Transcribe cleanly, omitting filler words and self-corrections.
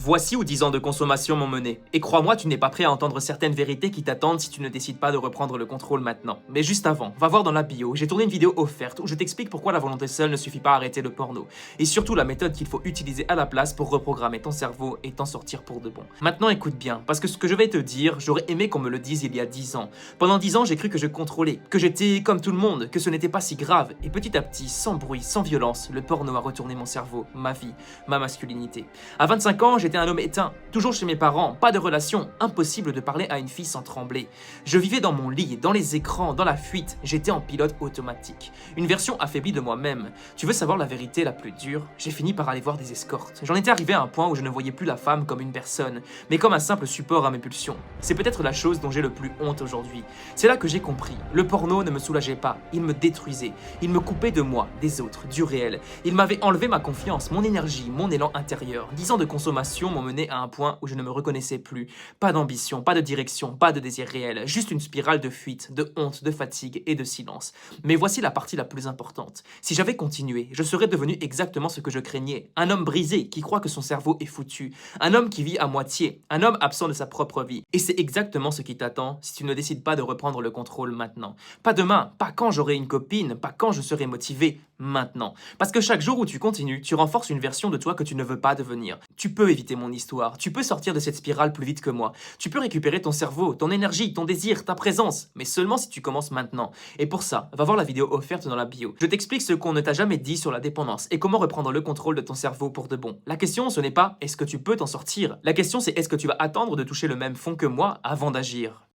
Voici où 10 ans de consommation m'ont mené. Et crois-moi, tu n'es pas prêt à entendre certaines vérités qui t'attendent si tu ne décides pas de reprendre le contrôle maintenant. Mais juste avant, va voir dans la bio, j'ai tourné une vidéo offerte où je t'explique pourquoi la volonté seule ne suffit pas à arrêter le porno. Et surtout la méthode qu'il faut utiliser à la place pour reprogrammer ton cerveau et t'en sortir pour de bon. Maintenant écoute bien, parce que ce que je vais te dire, j'aurais aimé qu'on me le dise il y a 10 ans. Pendant 10 ans, j'ai cru que je contrôlais, que j'étais comme tout le monde, que ce n'était pas si grave. Et petit à petit, sans bruit, sans violence, le porno a retourné mon cerveau, ma vie, ma masculinité. À 25 ans, j'étais un homme éteint. Toujours chez mes parents, pas de relation, impossible de parler à une fille sans trembler. Je vivais dans mon lit, dans les écrans, dans la fuite, j'étais en pilote automatique. Une version affaiblie de moi-même. Tu veux savoir la vérité la plus dure? J'ai fini par aller voir des escortes. J'en étais arrivé à un point où je ne voyais plus la femme comme une personne, mais comme un simple support à mes pulsions. C'est peut-être la chose dont j'ai le plus honte aujourd'hui. C'est là que j'ai compris. Le porno ne me soulageait pas, il me détruisait. Il me coupait de moi, des autres, du réel. Il m'avait enlevé ma confiance, mon énergie, mon élan intérieur. 10 ans de consommation m'ont mené à un point où je ne me reconnaissais plus. Pas d'ambition, pas de direction, pas de désir réel, juste une spirale de fuite, de honte, de fatigue et de silence. Mais voici la partie la plus importante. Si j'avais continué, je serais devenu exactement ce que je craignais. Un homme brisé qui croit que son cerveau est foutu. Un homme qui vit à moitié. Un homme absent de sa propre vie. Et c'est exactement ce qui t'attend si tu ne décides pas de reprendre le contrôle maintenant. Pas demain, pas quand j'aurai une copine, pas quand je serai motivé, maintenant. Parce que chaque jour où tu continues, tu renforces une version de toi que tu ne veux pas devenir. Tu peux éviter mon histoire, tu peux sortir de cette spirale plus vite que moi. Tu peux récupérer ton cerveau, ton énergie, ton désir, ta présence, mais seulement si tu commences maintenant. Et pour ça, va voir la vidéo offerte dans la bio. Je t'explique ce qu'on ne t'a jamais dit sur la dépendance et comment reprendre le contrôle de ton cerveau pour de bon. La question, ce n'est pas est-ce que tu peux t'en sortir. La question, c'est est-ce que tu vas attendre de toucher le même fond que moi avant d'agir.